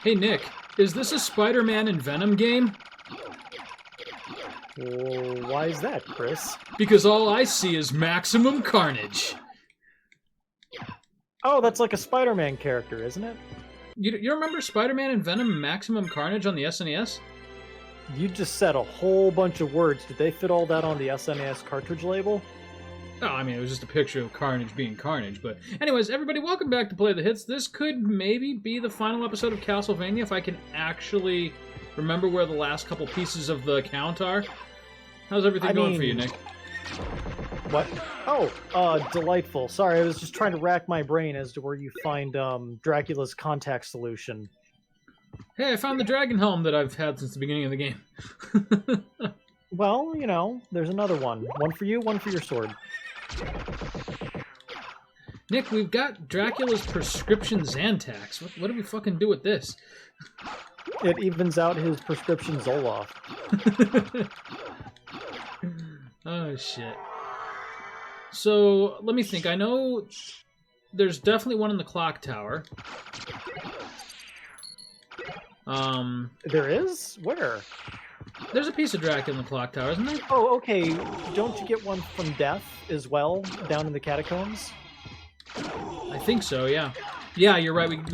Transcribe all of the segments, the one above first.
Hey, Nick, is this a Spider-Man and Venom game? Well, why is that, Chris? Because all I see is maximum carnage. Oh, that's like a Spider-Man character, isn't it? You remember Spider-Man and Venom Maximum Carnage on the SNES? You just said a whole bunch of words. Did they fit all that on the SNES cartridge label? Oh, I mean, it was just a picture of Carnage being Carnage. But anyways, everybody, welcome back to Play the Hits. This could maybe be the final episode of Castlevania if I can actually remember where the last couple pieces of the count are. How's everything going for you, Nick? What? Oh, delightful. Sorry, I was just trying to rack my brain as to where you find Dracula's contact solution. Hey, I found the dragon helm that I've had since the beginning of the game. Well, you know, there's another one. One for you, one for your sword. Nick, we've got Dracula's prescription Xantax. What do we fucking do with this? It evens out his prescription Zoloft. Oh, shit. So, let me think. I know there's definitely one in the clock tower. There is? Where? There's a piece of Dracula in the clock tower, isn't there? Oh, okay. Don't you get one from Death as well, down in the catacombs? I think so, yeah. Yeah, you're right. We've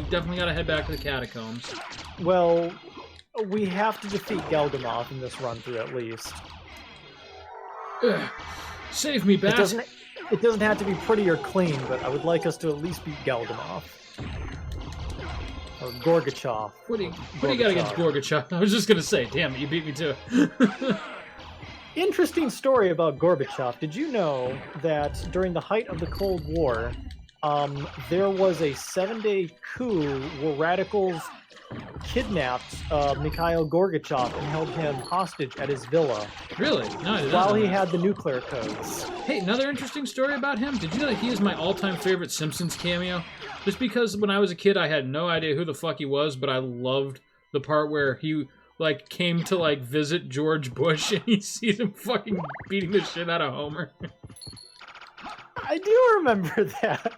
definitely got to head back to the catacombs. Well, we have to defeat Gelgamoth in this run-through at least. Ugh. Save me, Bat. It doesn't have to be pretty or clean, but I would like us to at least beat Gelgamoth. Or Gorgachev. What do you got against Gorgachev? I was just going to say, damn it, you beat me to it. Interesting story about Gorbachev. Did you know that during the height of the Cold War, there was a 7-day coup where radicals kidnapped Mikhail Gorbachev and held him hostage at his villa. Really? No, I didn't while know he that. had the nuclear codes. Hey, another interesting story about him. Did you know that he is my all-time favorite Simpsons cameo? Just because when I was a kid, I had no idea who the fuck he was, but I loved the part where he came to visit George Bush and he sees him fucking beating the shit out of Homer. I do remember that.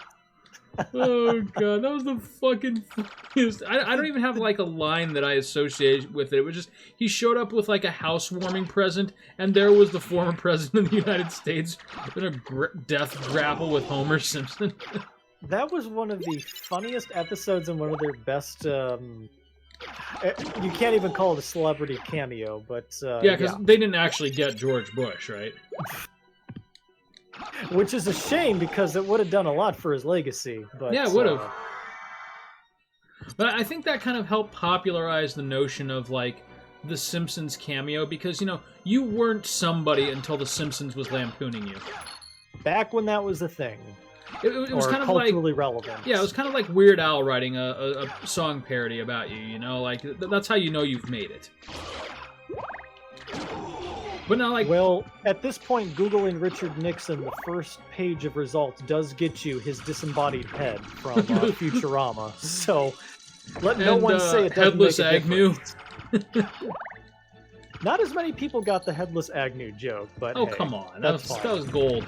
Oh god, that was the fucking funniest. I don't even have a line that I associate with it. It was just he showed up with a housewarming present, and there was the former president of the United States in a death grapple with Homer Simpson. That was one of the funniest episodes and one of their best. You can't even call it a celebrity cameo, but yeah, because they didn't actually get George Bush, right? Which is a shame because it would have done a lot for his legacy. But, yeah, it would have. But I think that kind of helped popularize the notion of the Simpsons cameo because you weren't somebody until the Simpsons was lampooning you. Back when that was a thing. It was kind of culturally relevant. Yeah, it was kind of like Weird Al writing a song parody about you. That's how you know you've made it. But now, well, at this point, Googling Richard Nixon, the first page of results does get you his disembodied head from Futurama. So let no one say it doesn't Headless make a Agnew. Not as many people got the Headless Agnew joke, but oh, hey, come on, that was gold.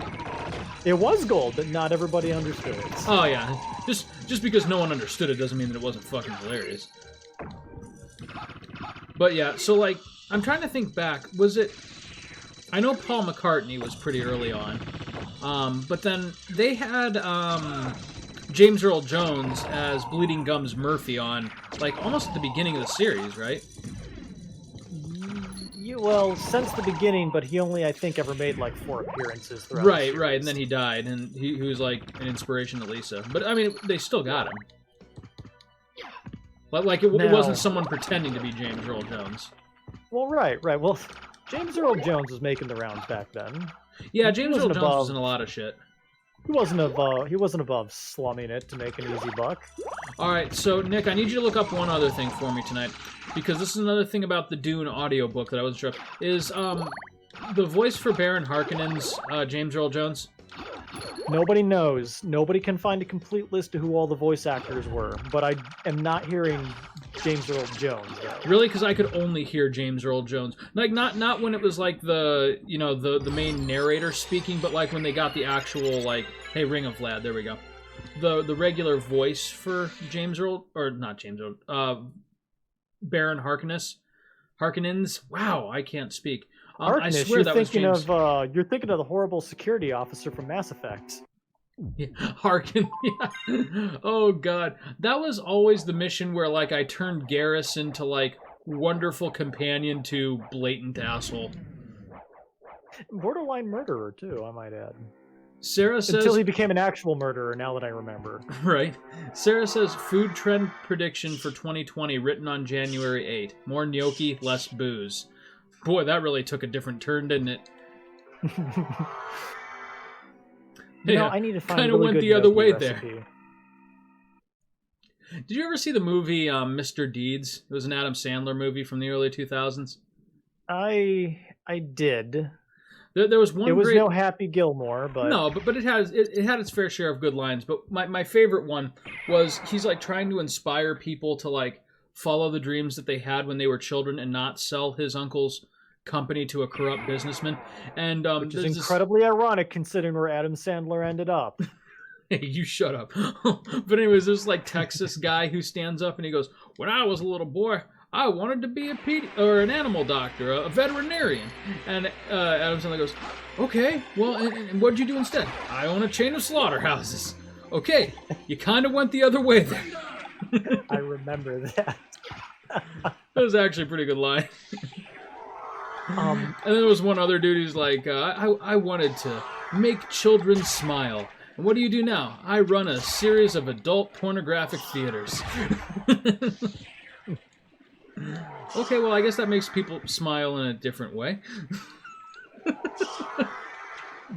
It was gold, but not everybody understood it. Oh yeah, just because no one understood it doesn't mean that it wasn't fucking hilarious. But yeah, so I'm trying to think back. Was it? I know Paul McCartney was pretty early on, but then they had James Earl Jones as Bleeding Gums Murphy on almost at the beginning of the series, right? Well, since the beginning, but he only, I think, ever made 4 appearances throughout Right, the series. right, and then he died, and he was an inspiration to Lisa. But I mean, they still got him. It wasn't someone pretending to be James Earl Jones. Well, right. Well, James Earl Jones was making the rounds back then. Yeah, James Earl Jones was in a lot of shit. He wasn't above slumming it to make an easy buck. Alright, so Nick, I need you to look up one other thing for me tonight. Because this is another thing about the Dune audiobook that I wasn't sure of. Is the voice for Baron Harkonnen's James Earl Jones? Nobody knows. Nobody can find a complete list of who all the voice actors were. But I am not hearing James Earl Jones, though. Really? Because I could only hear James Earl Jones. Not when it was the main narrator speaking, but when they got the actual, hey, Ring of Vlad, there we go. the regular voice for James Earl, or not James Earl, Baron Harkonnens. Wow, I can't speak. I Harkness, swear that was James. You're thinking of the horrible security officer from Mass Effect. Yeah, Harkin. Yeah. Oh god, that was always the mission where like I turned Garrus into like wonderful companion to blatant asshole. Borderline murderer too, I might add. Sarah says until he became an actual murderer. Now that I remember, right. Sarah says food trend prediction for 2020 written on January 8. More gnocchi, less booze. Boy, that really took a different turn, didn't it? I need to find kind a of really went good the other way recipe. there. Did you ever see the movie Mr. Deeds? It was an Adam Sandler movie from the early 2000s. I did. There was one. It was great... no Happy Gilmore, but no, but it had its fair share of good lines. But my favorite one was he's like trying to inspire people to like follow the dreams that they had when they were children and not sell his uncle's company to a corrupt businessman. And which is incredibly ironic considering where Adam Sandler ended up. Hey, you shut up. But anyways, there's like Texas guy who stands up and he goes, "When I was a little boy, I wanted to be an animal doctor, a veterinarian." And Adam Sandler goes, "Okay, well, and what'd you do instead?" "I own a chain of slaughterhouses." "Okay, you kind of went the other way there." I remember that. That was actually a pretty good line. And then there was one other dude who's like, I wanted to make children smile. "And what do you do now?" "I run a series of adult pornographic theaters." Okay, well, I guess that makes people smile in a different way.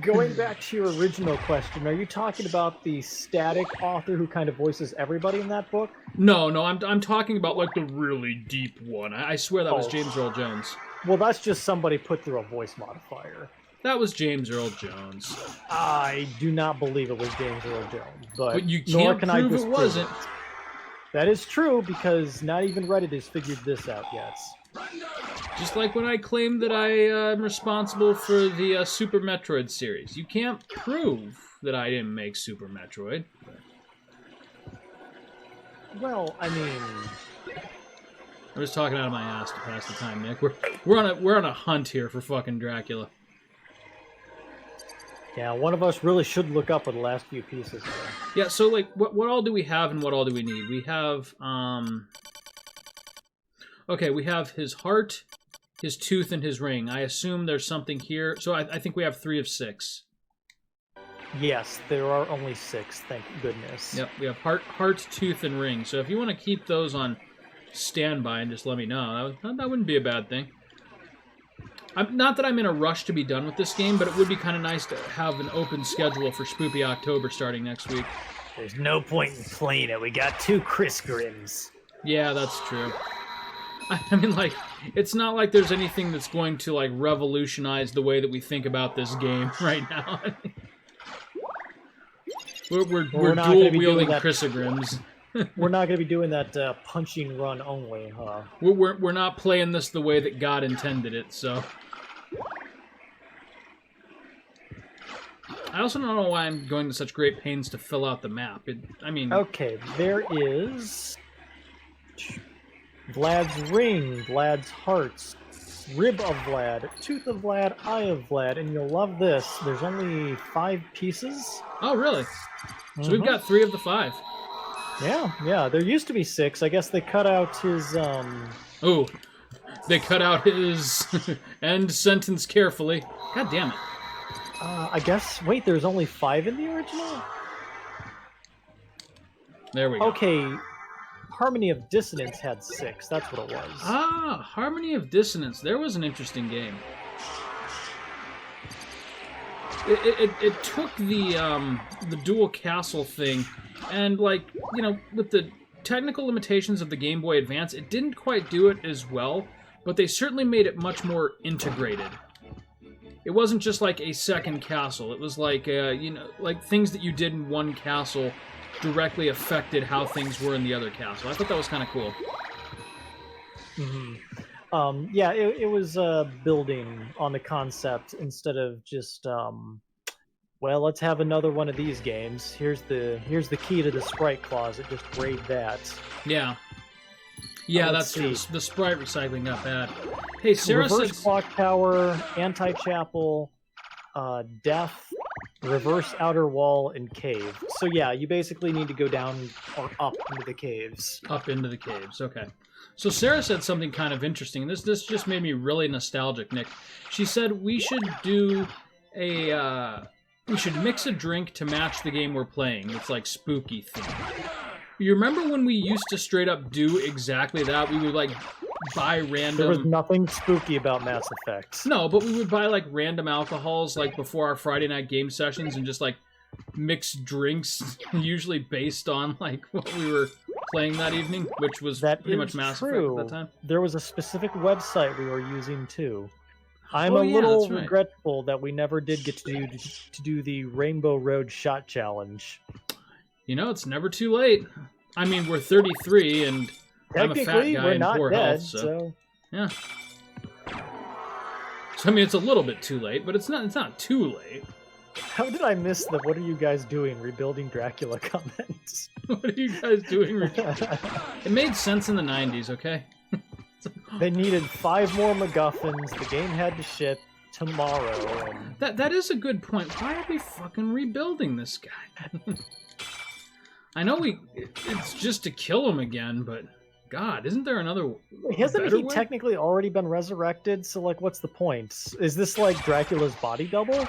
Going back to your original question, are you talking about the static author who kind of voices everybody in that book? No, I'm talking about like the really deep one. I swear that was James Earl Jones. Well, that's just somebody put through a voice modifier. That was James Earl Jones. I do not believe it was James Earl Jones, but you can't prove it wasn't. That is true, because not even Reddit has figured this out yet. Just like when I claimed that I am responsible for the Super Metroid series. You can't prove that I didn't make Super Metroid. Well, I mean, I'm just talking out of my ass to pass the time, Nick. We're on a hunt here for fucking Dracula. Yeah, one of us really should look up for the last few pieces. Yeah, so like, what all do we have and what all do we need? We have, okay, we have his heart, his tooth, and his ring. I assume there's something here. So I think we have 3 of 6. Yes, there are only 6, thank goodness. Yep, we have heart, tooth, and ring. So if you want to keep those on standby and just let me know, that wouldn't be a bad thing. Not that I'm in a rush to be done with this game, but it would be kind of nice to have an open schedule for Spoopy October starting next week. There's no point in playing it. We got 2 Chris Grims. Yeah, that's true. I mean, like, it's not like there's anything that's going to, like, revolutionize the way that we think about this game right now. we're dual-wielding Chrisogrims. We're not going to be doing that punching run only, huh? We're not playing this the way that God intended it, so... I also don't know why I'm going to such great pains to fill out the map. I mean... Okay, there is... Vlad's ring, Vlad's hearts, rib of Vlad, tooth of Vlad, eye of Vlad, and you'll love this. There's only 5 pieces. Oh, really? So we've got 3 of the 5. Yeah. There used to be 6. I guess they cut out his, Oh, they cut out his end sentence carefully. God damn it. I guess... Wait, there's only 5 in the original? There we go. Okay, Harmony of Dissonance had 6. That's what it was. Ah, Harmony of Dissonance. There was an interesting game. It took the dual castle thing, and like, you know, with the technical limitations of the Game Boy Advance, it didn't quite do it as well, but they certainly made it much more integrated. It wasn't just like a second castle. It was like, you know, like things that you did in one castle directly affected how things were in the other castle. I thought that was kind of cool. Mm-hmm. Yeah, it was building on the concept instead of just Well, let's have another one of these games. Here's the key to the sprite closet. Just raid that. Yeah. Yeah, that's true. The sprite recycling got bad. Hey, Sarah Reverse says... clock tower, anti-chapel, death, reverse outer wall, and cave. So yeah, you basically need to go down or up into the caves. Up into the caves, okay. So Sarah said something kind of interesting. This just made me really nostalgic, Nick. She said we should do a... we should mix a drink to match the game we're playing. It's like spooky theme. You remember when we used to straight up do exactly that? We would like buy random... There was nothing spooky about Mass Effect. No, but we would buy like random alcohols like before our Friday night game sessions and just like mix drinks, usually based on like what we were playing that evening, which was pretty much Mass Effect at that time. There was a specific website we were using too. I'm a little regretful that we never did get to do the Rainbow Road Shot Challenge. You know, it's never too late. I mean, we're 33, and I'm a fat guy in poor health, so yeah. So I mean, it's a little bit too late, but it's not too late. How did I miss the "What are you guys doing? Rebuilding Dracula" comments? What are you guys doing? It made sense in the 90s, okay? They needed 5 more MacGuffins. The game had to ship tomorrow. And... That is a good point. Why are we fucking rebuilding this guy? I know it's just to kill him again, but God, isn't there another? Hasn't he technically already been resurrected? So like, what's the point? Is this like Dracula's body double?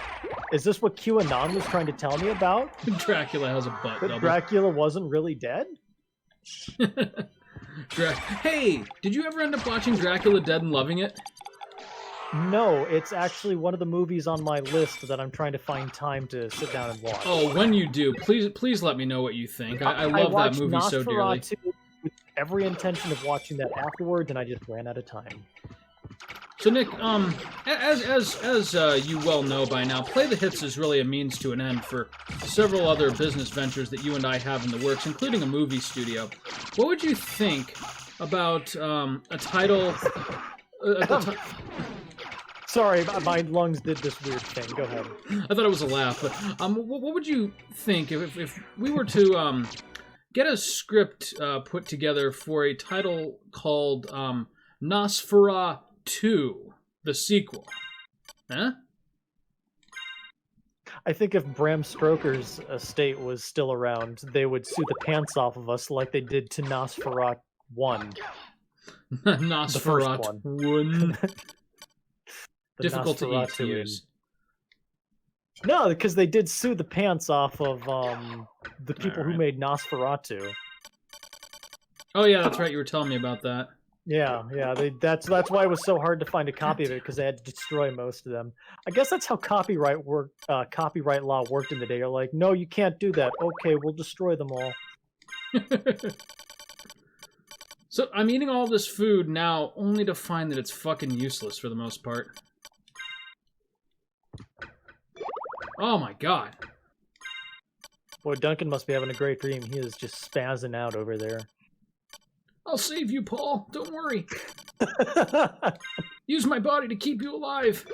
Is this what QAnon was trying to tell me about? Dracula has a butt double. Dracula wasn't really dead? Hey, did you ever end up watching Dracula Dead and loving it? No, it's actually one of the movies on my list that I'm trying to find time to sit down and watch. Oh, when you do, please let me know what you think. I love that movie so dearly. With every intention of watching that afterwards, and I just ran out of time. So Nick, as you well know by now, Play the Hits is really a means to an end for several other business ventures that you and I have in the works, including a movie studio. What would you think about a title? Sorry, my lungs did this weird thing. Go ahead. I thought it was a laugh, but what would you think if we were to get a script put together for a title called Nosferatu 2, the sequel? Huh? I think if Bram Stoker's estate was still around, they would sue the pants off of us like they did to Nosferatu 1. Nosferatu 1. Difficult to use. No, because they did sue the pants off of the people who made Nosferatu. Oh yeah, that's right. You were telling me about that. Yeah. That's why it was so hard to find a copy of it, because they had to destroy most of them. I guess that's how copyright law worked in the day. You're like, no, you can't do that. Okay, we'll destroy them all. So I'm eating all this food now, only to find that it's fucking useless for the most part. Oh my God. Boy, Duncan must be having a great dream. He is just spazzing out over there. I'll save you, Paul. Don't worry. Use my body to keep you alive.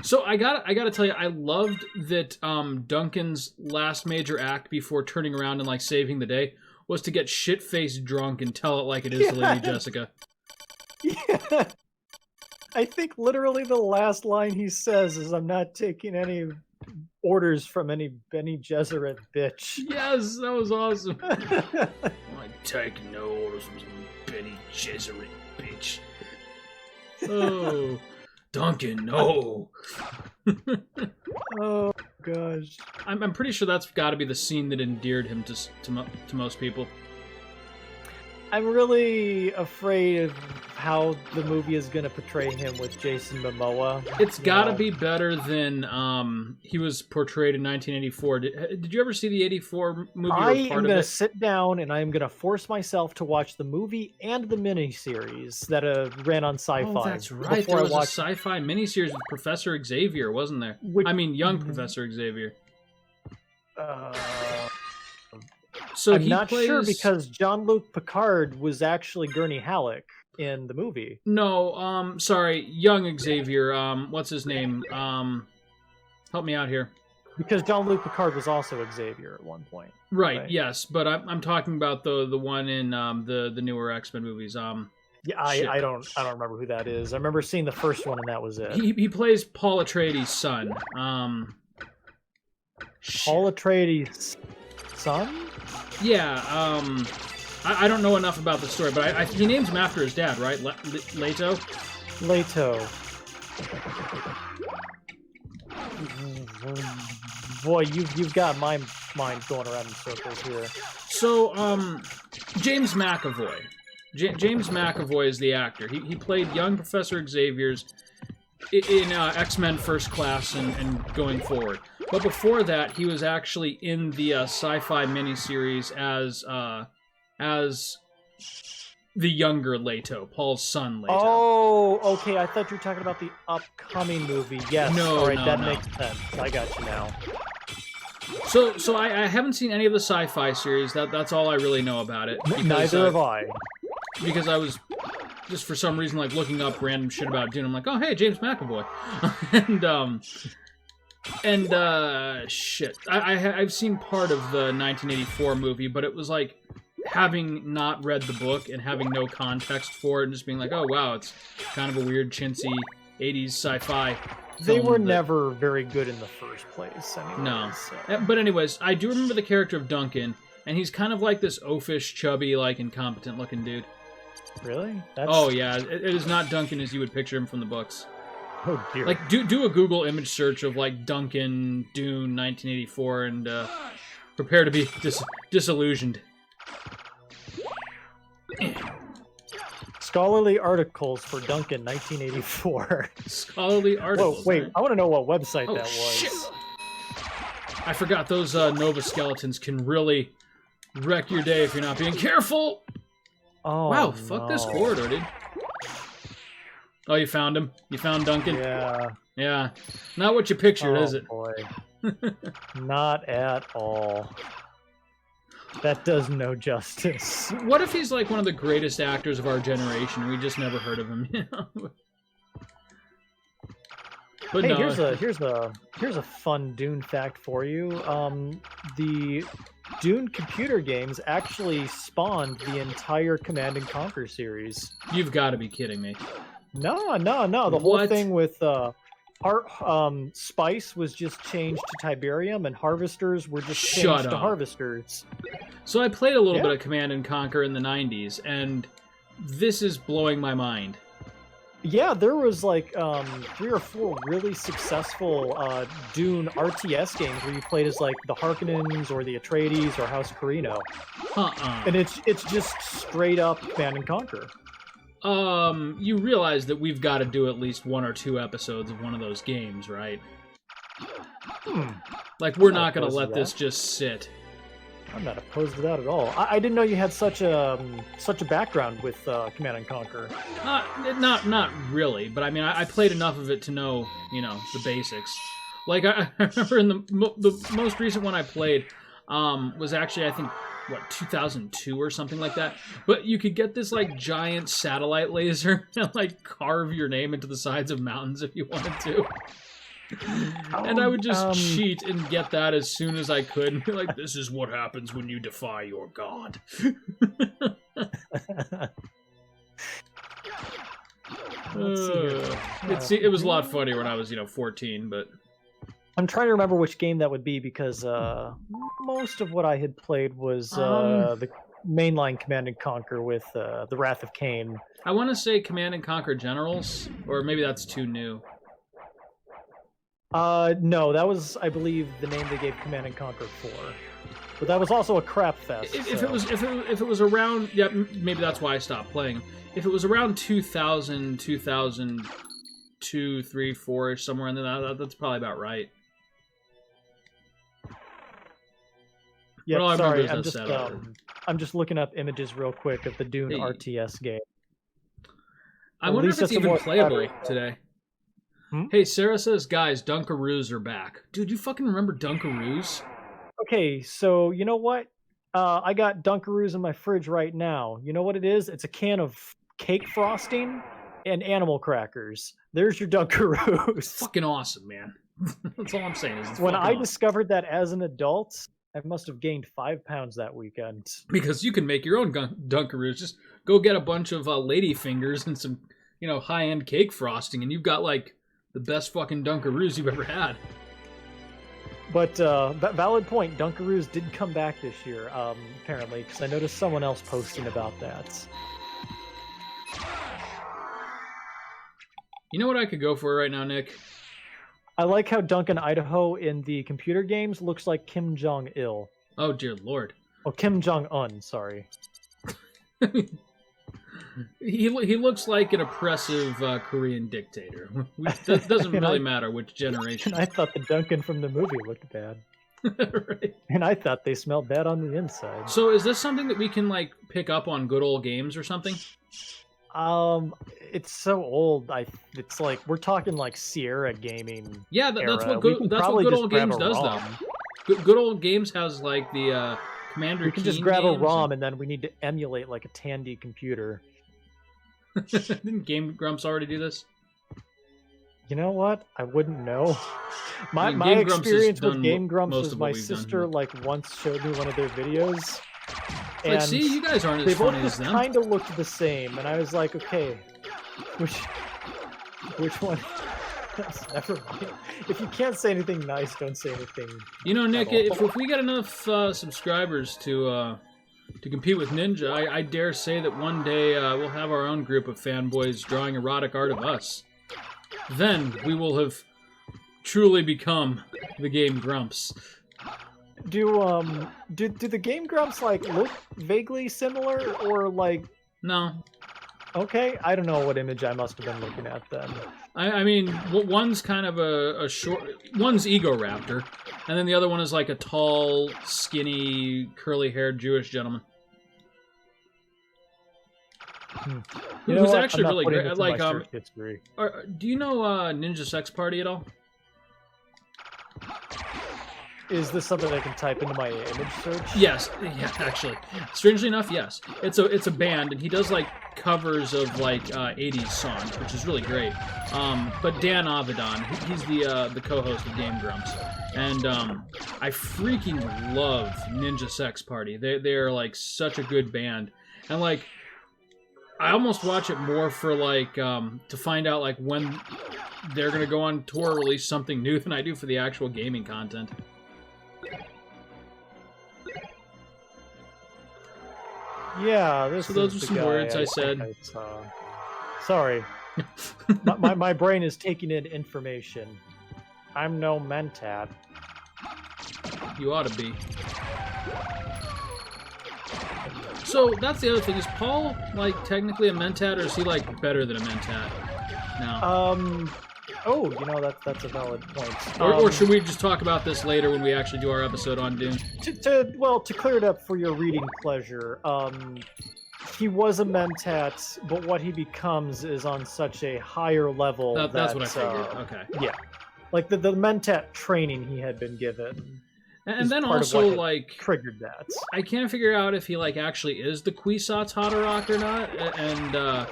So I gotta tell you, I loved that Duncan's last major act before turning around and like saving the day was to get shit-faced drunk and tell it like it is to Lady Jessica. Yeah. I think literally the last line he says is, "I'm not taking any orders from any Bene Gesserit bitch." Yes, that was awesome. I take no orders from some Bene Gesserit bitch. Oh, Duncan, no. Oh gosh. I'm pretty sure that's got to be the scene that endeared him to most people. I'm really afraid of how the movie is going to portray him with Jason Momoa. It's got to be better than he was portrayed in 1984. Did you ever see the 84 movie? I am going to sit down and I am going to force myself to watch the movie and the miniseries that ran on Sci-Fi. Oh, that's right. There was a Sci-Fi miniseries with Professor Xavier, wasn't there? Young Professor Xavier. So I'm not sure, because Jean-Luc Picard was actually Gurney Halleck in the movie. No, sorry, young Xavier. What's his name? Help me out here. Because Jean-Luc Picard was also Xavier at one point. Right. Yes, but I'm talking about the one in the newer X-Men movies. Yeah, I don't remember who that is. I remember seeing the first one, and that was it. He plays Paul Atreides' son. Paul Atreides' son? Yeah. I don't know enough about the story, but he names him after his dad, right? Leto. Leto. Boy, you've got my mind going around in circles here. So, James McAvoy. James McAvoy is the actor. He played young Professor Xavier's in X-Men First Class and going forward. But before that, he was actually in the sci-fi miniseries as the younger Leto, Paul's son Leto. Oh, okay. I thought you were talking about the upcoming movie. Yes. No, all right, no, that no. makes sense. I got you now. So I haven't seen any of the sci-fi series. That's all I really know about it. Because, Neither have I. Because I was just for some reason like looking up random shit about Dune. I'm like, oh hey, James McAvoy, and shit. I've seen part of the 1984 movie, but it was like having not read the book and having no context for it, and just being like, oh wow, it's kind of a weird chintzy 80s sci-fi. They were never very good in the first place. Anyways, No. so. But anyways, I do remember the character of Duncan, and he's kind of like this oafish, chubby, like incompetent-looking dude. Really? Oh yeah, it is not Duncan as you would picture him from the books. Oh dear. Like, do a Google image search of like Duncan Dune 1984 and prepare to be disillusioned. Scholarly articles for Duncan 1984. Scholarly articles. Whoa, wait, right? I want to know what website Oh, that was. shit. I forgot those Nova skeletons can really wreck your day if you're not being careful. Oh, Wow, fuck this no. corridor, dude. Oh, you found him? You found Duncan? Yeah. Yeah. Not what you pictured, Oh, is it? boy. Not at all. That does no justice. What if he's like one of the greatest actors of our generation and we just never heard of him? You know? But Hey, no. here's a fun Dune fact for you. The Dune computer games actually spawned the entire Command and Conquer series. You've got to be kidding me. No. The whole What? thing with Spice was just changed to Tiberium, and Harvesters were just Shut changed to up. Harvesters. So I played a little Yeah. bit of Command and Conquer in the 90s, and this is blowing my mind. Yeah, there was like 3 or 4 really successful Dune RTS games where you played as like the Harkonnens or the Atreides or House Carino, and it's just straight up Command and Conquer. You realize that we've got to do at least 1 or 2 episodes of one of those games, right? Like, we're not going to let this just sit. I'm not opposed to that at all. I didn't know you had such a background with Command and Conquer. Not really, but I mean, I played enough of it to know, you know, the basics. Like, I remember in the most recent one I played was actually, I think, 2002 or something like that. But you could get this, like, giant satellite laser and, like, carve your name into the sides of mountains if you wanted to. And I would just cheat and get that as soon as I could and be like, this is what happens when you defy your god. It was a lot funnier when I was, 14, but... I'm trying to remember which game that would be because most of what I had played was the mainline Command and Conquer with the Wrath of Cain. I want to say Command and Conquer Generals, or maybe that's too new. No, that was, I believe, the name they gave Command and Conquer 4. But that was also a crap fest. If it was around, yeah, maybe that's why I stopped playing. If it was around 2000, 2002, 3, 4, somewhere in there, that's probably about right. Yeah, But all I remember sorry, is that satellite. I'm just looking up images real quick of the Dune Hey. RTS game. I At wonder least if it's it's a even more playable better. today. Hmm? Hey, Sarah says, guys, Dunkaroos are back. Dude, you fucking remember Dunkaroos? Okay, so you know what? I got Dunkaroos in my fridge right now. You know what it is? It's a can of cake frosting and animal crackers. There's your Dunkaroos. Fucking awesome, man. That's all I'm saying. Is it's When fucking I awesome. discovered that as an adult, I must have gained 5 pounds that weekend. Because you can make your own Dunkaroos. Just go get a bunch of lady fingers and some, high-end cake frosting, and you've got like the best fucking Dunkaroos you've ever had. But valid point, Dunkaroos did come back this year, apparently, because I noticed someone else posting about that. You know what I could go for right now, Nick? I like how Duncan Idaho in the computer games looks like Kim Jong-il. Oh, dear Lord. Oh, Kim Jong-un, sorry. He looks like an oppressive Korean dictator. It doesn't really matter which generation. And I thought the Duncan from the movie looked bad. Right. And I thought they smelled bad on the inside. So is this something that we can like pick up on Good Old Games or something? It's so old. It's like we're talking like Sierra Gaming. Yeah, that's era. what Good Old Games does, though. Good Old Games has like the Commander. We can Keen just grab a games ROM and then we need to emulate like a Tandy computer. Didn't Game Grumps already do this? You know what? I wouldn't know. My Game Grumps has experience with done Game Grumps most was of what my we've done sister here. like once showed me one of their videos. Like, And see, you guys aren't they as both funny as just them. kind of looked the same, and I was like, okay, which one? Never mind. If you can't say anything nice, don't say anything. You know, Nick, at all. if we get enough subscribers to compete with Ninja, I dare say that one day we'll have our own group of fanboys drawing erotic art of us. Then we will have truly become the Game Grumps. Do the Game Grumps like look vaguely similar or like? No. Okay, I don't know what image I must have been looking at then. I mean, one's kind of a short... One's Ego Raptor, and then the other one is like a tall, skinny, curly-haired Jewish gentleman. You know Who's what? actually I'm not really putting great. it to Like, my search history. do you know Ninja Sex Party at all? Is this something I can type into my image search? Yes, yeah, actually. Strangely enough, yes. It's a band, and he does like covers of like 80s songs, which is really great. But Dan Avedon, he's the co-host of Game Grumps, and I freaking love Ninja Sex Party. They're like such a good band, and like I almost watch it more for like to find out like when they're gonna go on tour or release something new than I do for the actual gaming content. Yeah, this So those is are the some guy words I think said. I saw. Sorry. my brain is taking in information. I'm no mentat. You ought to be. So that's the other thing. Is Paul like technically a mentat, or is he like better than a mentat? No. Oh, you know that's a valid point. Or should we just talk about this later when we actually do our episode on Doom? To clear it up for your reading pleasure, he was a mentat, but what he becomes is on such a higher level. That's what I figured. Okay. Yeah, like the mentat training he had been given. And then part of also what had like triggered that. I can't figure out if he like actually is the Kwisatz Haderach or not, and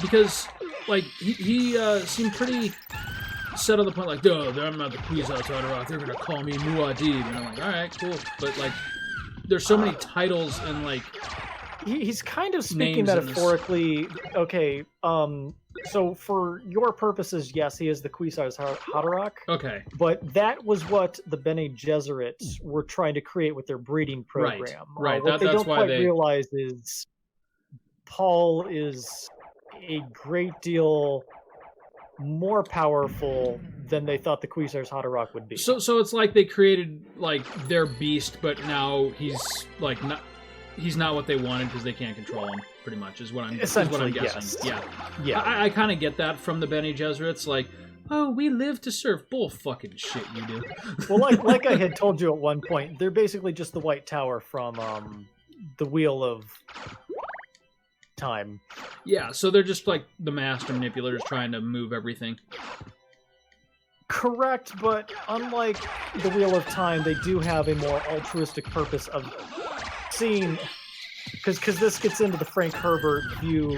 because like he seemed pretty set on the point like, no, I'm not the Kwisatz Haderach. They're gonna call me Muad'Dib, and I'm like, all right, cool. But like, there's so many titles and like. He's kind of speaking Names in this. metaphorically. Okay, so for your purposes, yes, he is the Kwisatz Haderach. Okay. But that was what the Bene Gesserit were trying to create with their breeding program. Right. What they That's don't why quite they realize is Paul is a great deal more powerful than they thought the Kwisatz Haderach would be. So it's like they created like their beast, but now he's like not. He's not what they wanted because they can't control him. Pretty much is what I'm guessing. Yes. Yeah. I kind of get that from the Bene Gesserits. Like, oh, we live to serve. Bull fucking shit, you do. Well, like I had told you at one point, they're basically just the White Tower from the Wheel of Time. Yeah, so they're just like the master manipulators trying to move everything. Correct, but unlike the Wheel of Time, they do have a more altruistic purpose of seeing because this gets into the Frank Herbert view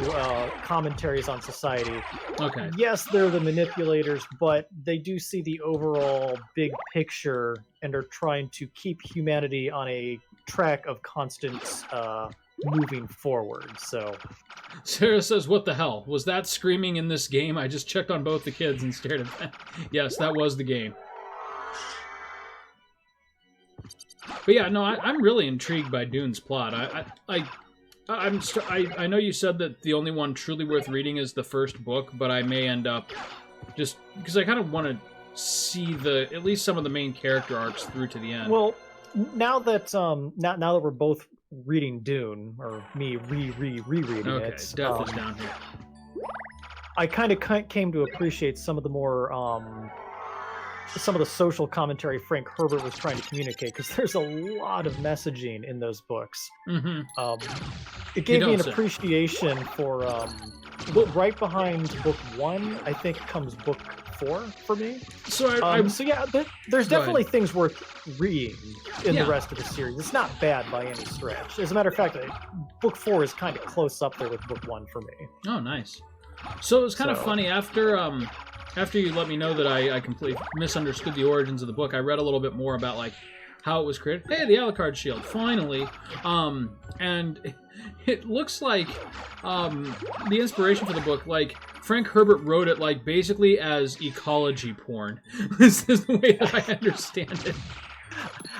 commentaries on society. Okay. Yes, they're the manipulators, but they do see the overall big picture and are trying to keep humanity on a track of constant moving forward. So Sarah says, "What the hell was that screaming in this game?" I just checked on both the kids and stared at them. Yes, that was the game. But yeah, no, I'm really intrigued by Dune's plot. I know you said that the only one truly worth reading is the first book, but I may end up just because I kind of want to see at least some of the main character arcs through to the end. Well, now that now that we're both reading Dune, or me rereading okay, it, Death is down here. I kind of came to appreciate some of the more some of the social commentary Frank Herbert was trying to communicate, because there's a lot of messaging in those books. Mm-hmm. It gave me an appreciation for right behind book 1, I think, comes book 4 for me. So so yeah, there's definitely things worth reading in the rest of the series. It's not bad by any stretch. As a matter of fact, book 4 is kind of close up there with book 1 for me. Oh, nice. So it was kind of funny after you let me know that I completely misunderstood the origins of the book. I read a little bit more about like how it was created. Hey, the Alucard shield, finally. And it looks like the inspiration for the book, like Frank Herbert wrote it like basically as ecology porn. This is the way that I understand it.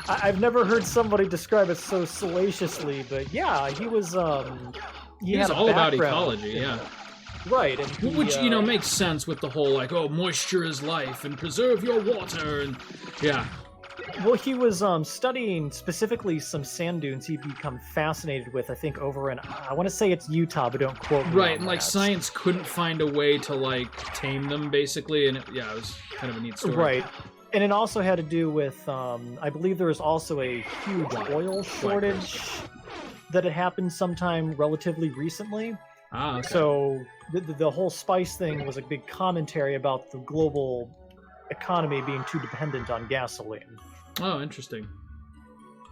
I've never heard somebody describe it so salaciously, but yeah, he was he was all about ecology, yeah. Right, and which makes sense with the whole like, oh, moisture is life and preserve your water, and yeah. Well, he was studying specifically some sand dunes he'd become fascinated with, I think, over in, I want to say it's Utah, but don't quote me. Right, and like science couldn't find a way to like tame them, basically, and it was kind of a neat story. Right, and it also had to do with, I believe there was also a huge oil shortage that had happened sometime relatively recently. Ah, okay. So the whole spice thing was a big commentary about the global economy being too dependent on gasoline. Oh, interesting.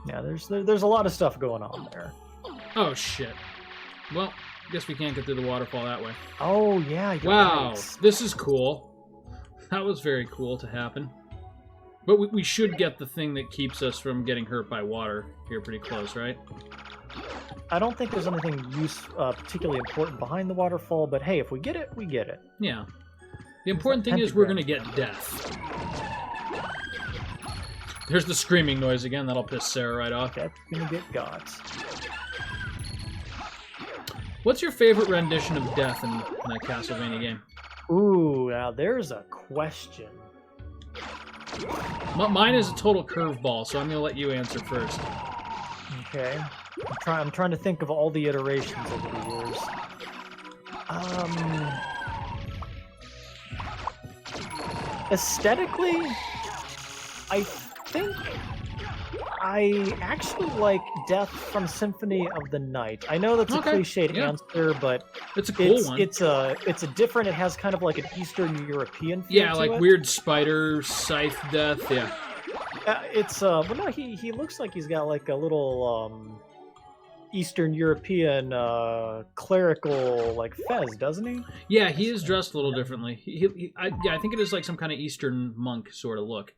Yeah, there's a lot of stuff going on there. Oh shit. Well, guess we can't get through the waterfall that way. Oh yeah. Wow, right. This is cool. That was very cool to happen. But we should get the thing that keeps us from getting hurt by water here pretty close, right? I don't think there's anything particularly important behind the waterfall, but hey, if we get it, we get it. Yeah. The important thing is we're going to get death. There's the screaming noise again. That'll piss Sarah right off. That's going to get got. What's your favorite rendition of death in that Castlevania game? Ooh, now there's a question. Mine is a total curveball, so I'm going to let you answer first. Okay. I'm trying to think of all the iterations over the years. Aesthetically, I think I actually like Death from Symphony of the Night. I know that's a cliched answer, but it's a cool one. It's a different. It has kind of like an Eastern European feel. Yeah, like to it. Weird spider scythe death. Yeah. But no, he looks like he's got like a little Eastern European clerical like fez, doesn't he? Yeah, he is dressed a little differently. I think it is like some kind of Eastern monk sort of look.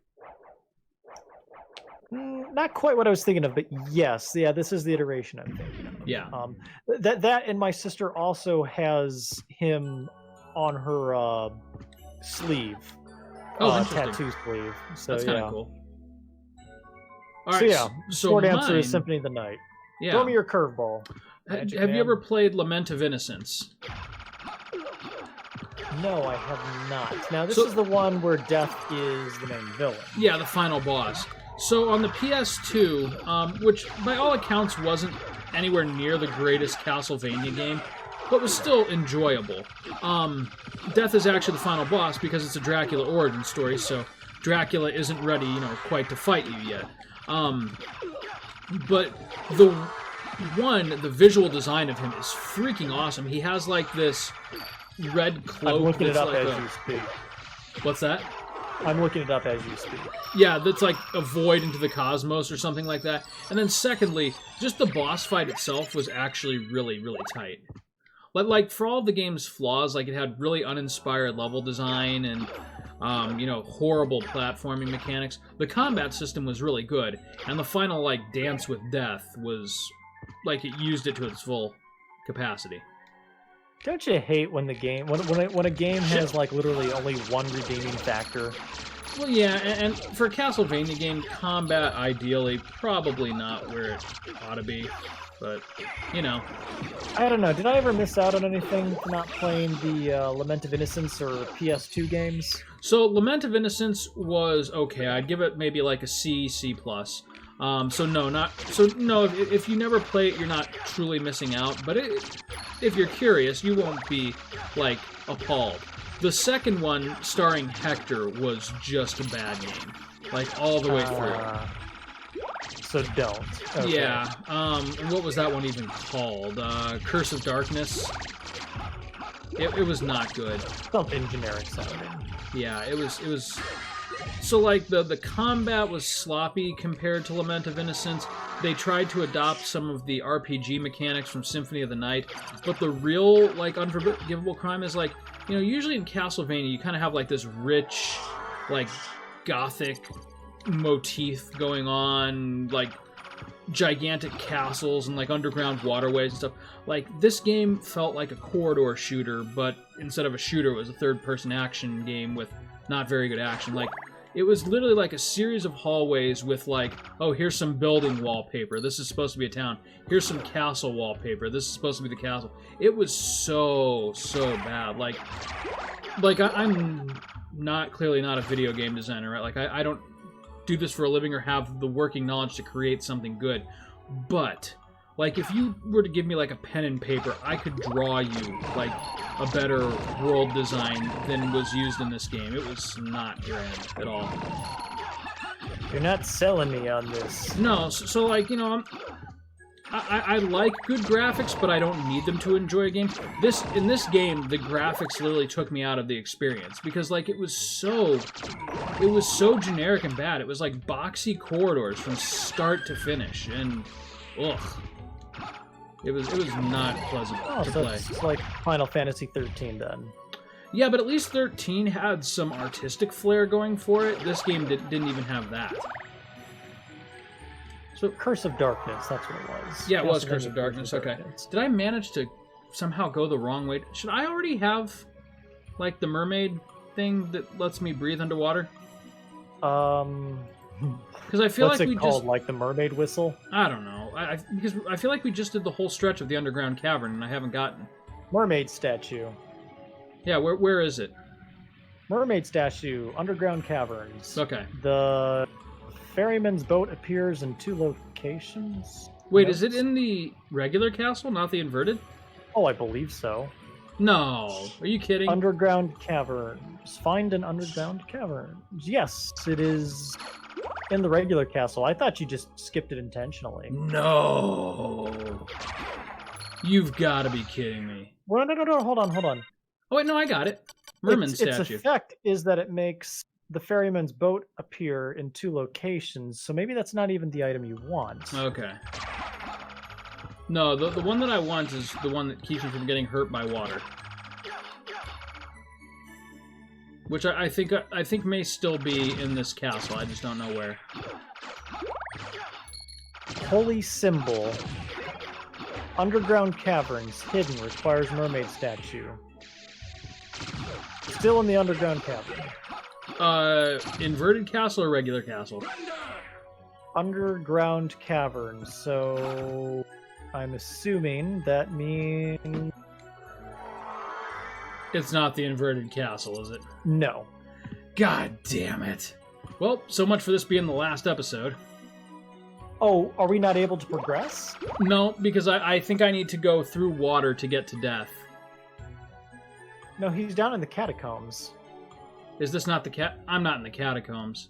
Not quite what I was thinking of, but yes, yeah, this is the iteration I'm thinking of. Yeah. That and my sister also has him on her sleeve. Tattoo sleeve. So that's kind of cool. All right, so yeah, short answer is Symphony of the Night. Yeah. Throw me your curveball. Have you ever played Lament of Innocence? No, I have not. Now, this is the one where Death is the main villain. Yeah, the final boss. So on the PS2, which by all accounts wasn't anywhere near the greatest Castlevania game, but was still enjoyable. Death is actually the final boss because it's a Dracula origin story, so Dracula isn't ready, quite to fight you yet. But the visual design of him is freaking awesome. He has like this red cloak. I'm looking it up like as you speak. What's that? I'm looking it up as you speak. Yeah, that's like a void into the cosmos or something like that. And then secondly, just the boss fight itself was actually really, really tight. Like for all the game's flaws, like it had really uninspired level design and horrible platforming mechanics. The combat system was really good, and the final like dance with death was like it used it to its full capacity. Don't you hate when the game when a game has like literally only one redeeming factor? Well, yeah, and for a Castlevania game, combat ideally probably not where it ought to be, but I don't know. Did I ever miss out on anything for not playing the Lament of Innocence or PS2 games? So Lament of Innocence was okay. I'd give it maybe like a C, C+. If you never play it, you're not truly missing out. But if you're curious, you won't be like appalled. The second one, starring Hector, was just a bad game, like all the way through. So don't. Okay. Yeah. What was that one even called? Curse of Darkness. It was not good. Something generic sounding. Yeah, it was. So like the combat was sloppy compared to Lament of Innocence. They tried to adopt some of the RPG mechanics from Symphony of the Night, but the real like unforgivable crime is like, usually in Castlevania you kind of have like this rich, like gothic motif going on, like gigantic castles and like underground waterways and stuff. Like this game felt like a corridor shooter, but instead of a shooter, it was a third-person action game with not very good action. Like it was literally like a series of hallways with like, oh, here's some building wallpaper. This is supposed to be a town. Here's some castle wallpaper. This is supposed to be the castle. It was so bad. Like I'm clearly not a video game designer, right? Like I don't do this for a living or have the working knowledge to create something good. But like if you were to give me like a pen and paper, I could draw you like a better world design than was used in this game. It was not grand at all. You're not selling me on this. No, so like, I like good graphics, but I don't need them to enjoy a game. In this game, the graphics literally took me out of the experience because like it was so generic and bad. It was like boxy corridors from start to finish, and ugh. It was not pleasant to play. It's like Final Fantasy 13 then. Yeah, but at least 13 had some artistic flair going for it. This game didn't even have that. So Curse of Darkness, that's what it was. Yeah, it was Curse of Darkness. Okay. Did I manage to somehow go the wrong way? Should I already have like the mermaid thing that lets me breathe underwater? Because I feel what's like it called? Like the mermaid whistle? I don't know. Because I feel like we just did the whole stretch of the underground cavern, and I haven't gotten mermaid statue. Yeah, where is it? Mermaid statue, underground caverns. Okay. The ferryman's boat appears in 2 locations. Wait, is it in the regular castle, not the inverted? Oh, I believe so. No. Are you kidding? Underground caverns. Find an underground cavern. Yes, it is in the regular castle. I thought you just skipped it intentionally. No. You've got to be kidding me. Well, no, hold on. Oh, wait, no, I got it. Merman statue. Its effect is that it makes the ferryman's boat appear in 2 locations, so maybe that's not even the item you want. Okay. No, the one that I want is the one that keeps me from getting hurt by water. Which I think may still be in this castle. I just don't know where. Holy symbol. Underground caverns hidden requires mermaid statue. Still in the underground cavern. Inverted castle or regular castle? Underground cavern. So I'm assuming that means it's not the inverted castle, is it? No. God damn it. Well, so much for this being the last episode. Oh, are we not able to progress? No, because I think I need to go through water to get to death. No, he's down in the catacombs. Is this not the I'm not in the catacombs.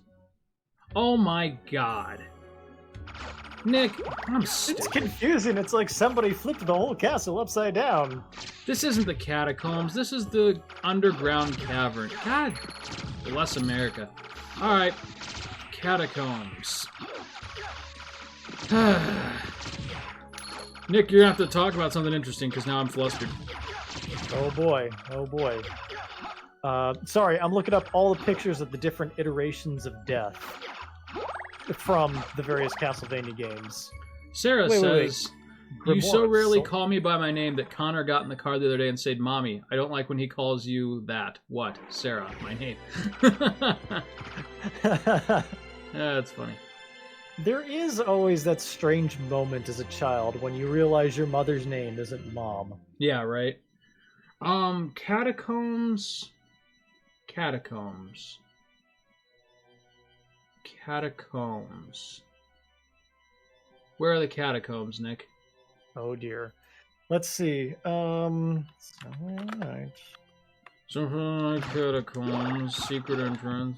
Oh my god. Nick, I'm It's stupid. confusing. It's like somebody flipped the whole castle upside down. This isn't the catacombs. This is the underground cavern. God bless America. All right, catacombs. Nick, you're gonna have to talk about something interesting because now I'm flustered. Oh boy. Oh boy. Sorry, I'm looking up all the pictures of the different iterations of death from the various Castlevania games. Sarah Wait. says, "You so Grimoire, rarely so- call me by my name that Connor got in the car the other day and said, 'Mommy, I don't like when he calls you that.'" What? Sarah, my name. That's funny. There is always that strange moment as a child when you realize your mother's name isn't Mom. Yeah, right. Catacombs. Catacombs. Catacombs. Where are the catacombs, Nick? Oh dear. Let's see. Alright. Symphony catacombs, secret entrance.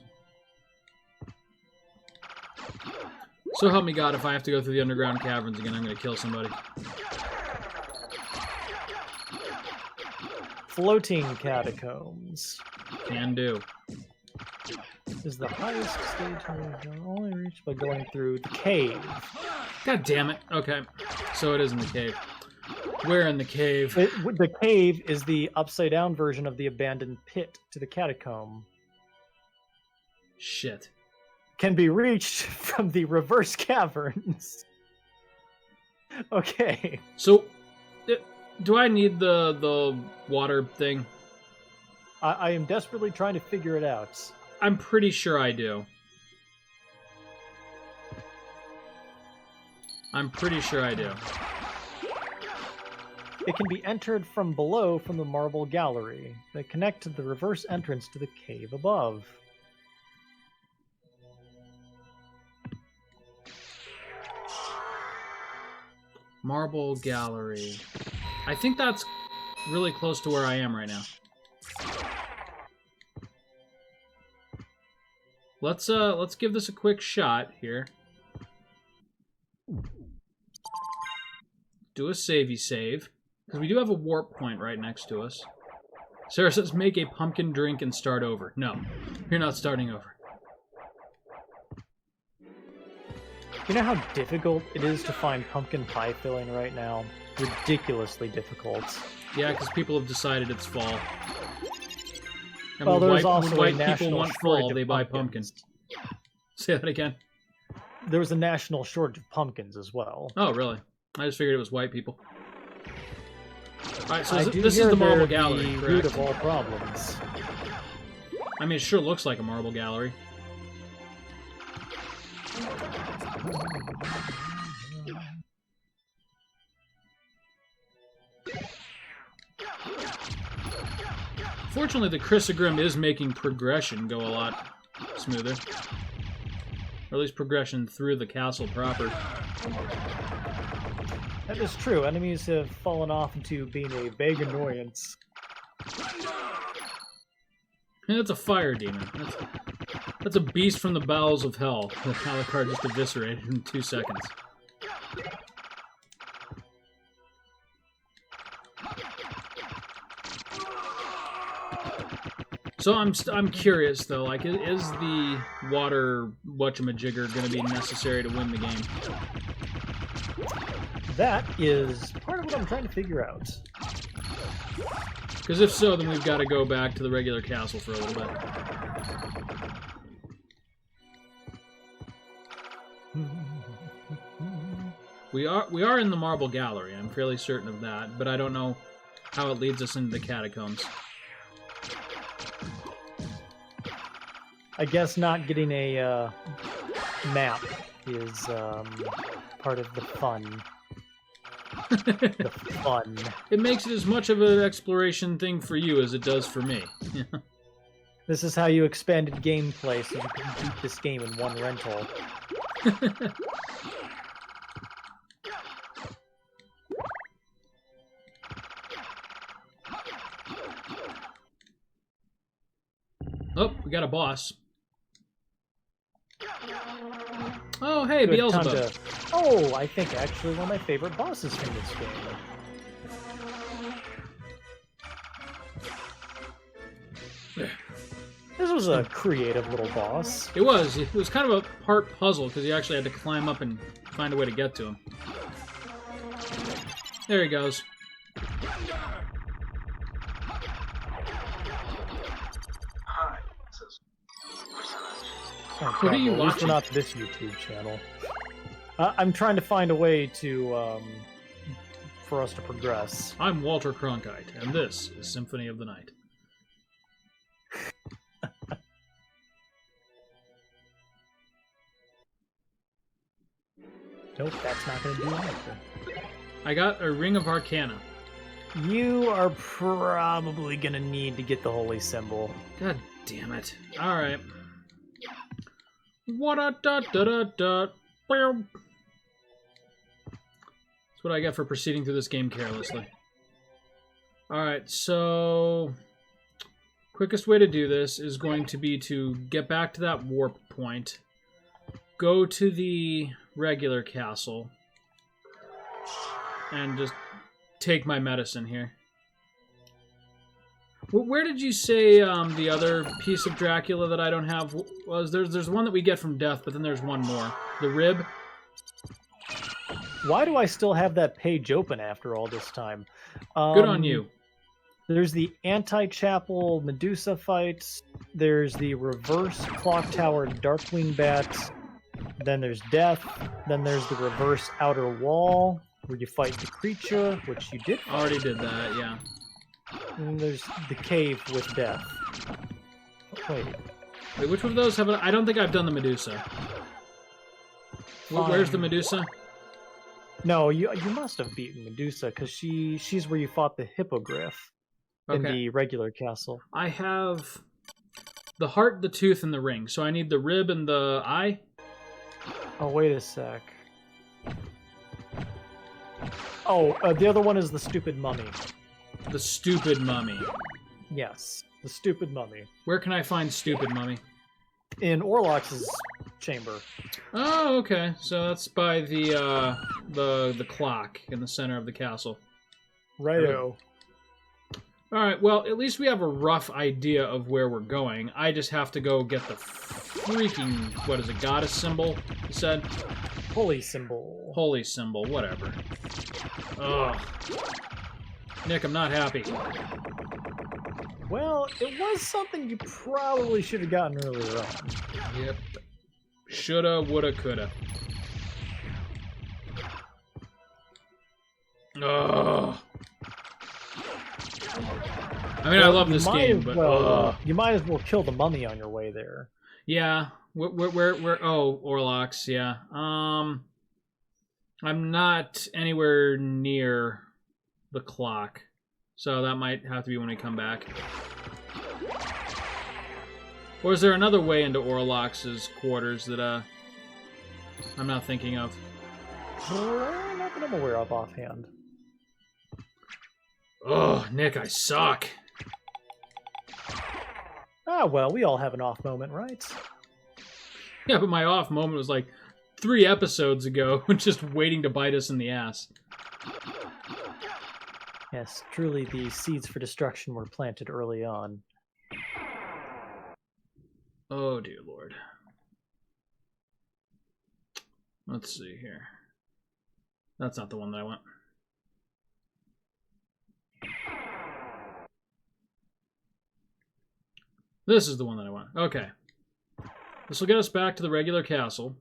So help me God, if I have to go through the underground caverns again, I'm gonna kill somebody. Floating catacombs Can do. is the highest stage only reached by going through the cave. God damn it. Okay. So it is in the cave. Where in the cave? The cave is the upside down version of the abandoned pit to the catacomb. Shit. Can be reached from the reverse caverns. Okay. So, do I need the water thing? I am desperately trying to figure it out. I'm pretty sure I do. I'm pretty sure I do. It can be entered from below from the marble gallery that connect to the reverse entrance to the cave above. Marble gallery. I think that's really close to where I am right now. Let's give this a quick shot here. Do a savey save. Because we do have a warp point right next to us. Sarah says, make a pumpkin drink and start over. No, you're not starting over. You know how difficult it is to find pumpkin pie filling right now? Ridiculously difficult. Yeah, because people have decided it's fall. And Well, when there's white, also when a white people national want shortage fall, of they buy pumpkins. pumpkin. Say that again. There was a national shortage of pumpkins as well. Oh, really? I just figured it was white people. Alright, so I this do is hear the marble they're gallery, the root correct? of all problems. I mean, it sure looks like a marble gallery. Fortunately, the Chrysogrim is making progression go a lot smoother. Or at least progression through the castle proper. That is true. Enemies have fallen off into being a vague annoyance. And that's a fire demon. That's a beast from the bowels of hell that Alucard just eviscerated in 2 seconds. So I'm curious though, like, is the water whatchamajigger going to be necessary to win the game? That is part of what I'm trying to figure out. Because if so, then we've got to go back to the regular castle for a little bit. We are in the marble gallery. I'm fairly certain of that, but I don't know how it leads us into the catacombs. I guess not getting a map is part of the fun. The fun. It makes it as much of an exploration thing for you as it does for me. This is how you expanded gameplay so you can beat this game in one rental. Oh, we got a boss. Oh, Oh, hey, Good time Beelzebub. to... Oh, I think actually one of my favorite bosses from this game. This was a creative little boss. It was. It was kind of a part puzzle because you actually had to climb up and find a way to get to him. There he goes. Hi. Oh, What are you well, at least watching? we're not this YouTube channel. I'm trying to find a way to for us to progress. I'm Walter Cronkite, and this is Symphony of the Night. Nope, that's not going to do anything. I got a Ring of Arcana. You are probably going to need to get the holy symbol. God damn it. Alright. What-a-da-da-da-da. That's what I get for proceeding through this game carelessly. Alright, so... quickest way to do this is going to be to get back to that warp point. Go to the regular castle. And just take my medicine here. Where did you say the other piece of Dracula that I don't have was? There's one that we get from death, but then there's one more. The rib? Why do I still have that page open after all this time? Good on you. There's the anti-chapel Medusa fights. There's the reverse clock tower Darkwing Bat. Then there's death. Then there's the reverse outer wall where you fight the creature, which you did. Already did that, yeah. And there's the cave with death. Wait. Wait, which one of those have I don't think I've done the Medusa. Where's the Medusa? No, you must have beaten Medusa because she's where you fought the hippogriff in the regular castle. I have the heart, the tooth, and the ring. So I need the rib and the eye. Oh, wait a sec. Oh, the other one is the stupid mummy. The stupid mummy. Yes, the stupid mummy. Where can I find stupid mummy? In Orlox's chamber. Oh, okay. So that's by the clock in the center of the castle. Righto. All right. Well, at least we have a rough idea of where we're going. I just have to go get the freaking what is it? Goddess symbol? You said. Holy symbol. Holy symbol. Whatever. Ugh. Nick, I'm not happy. Well, it was something you probably should have gotten earlier on. Yep. Shoulda, woulda, coulda. Ugh. I mean, I love this game, but you might as well kill the mummy on your way there. yeah. Where? Oh, Orlox. Yeah. I'm not anywhere near the clock, so that might have to be when we come back. Or is there another way into Orlox's quarters that I'm not thinking of? Not that I'm aware of offhand. Oh, Nick, I suck. Ah, well, we all have an off moment, right? Yeah, but my off moment was like 3 episodes ago, just waiting to bite us in the ass. Yes, truly the seeds for destruction were planted early on. Oh, dear Lord. Let's see here. That's not the one that I want. This is the one that I want. Okay. This will get us back to the regular castle.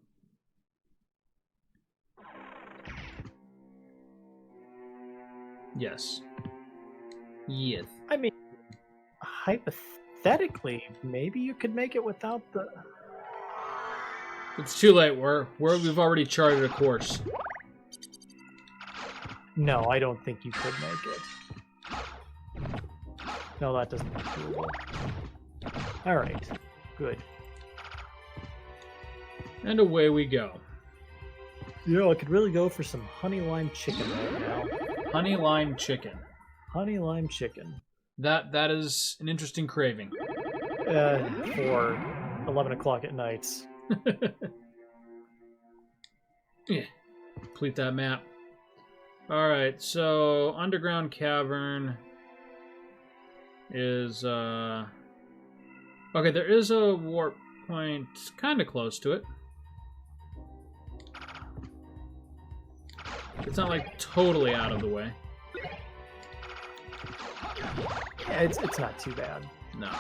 Yes. Yes. I mean, hypothetically, maybe you could make it without the... It's too late. We've already charted a course. No, I don't think you could make it. No, that doesn't look doable. Alright, good. And away we go. You know, I could really go for some honey lime chicken right now. Honey lime chicken. Honey lime chicken. That is an interesting craving. For 11 o'clock at night. Yeah. Complete that map. Alright, so underground cavern is okay, there is a warp point kinda close to it. It's not like totally out of the way. Yeah, it's not too bad. No.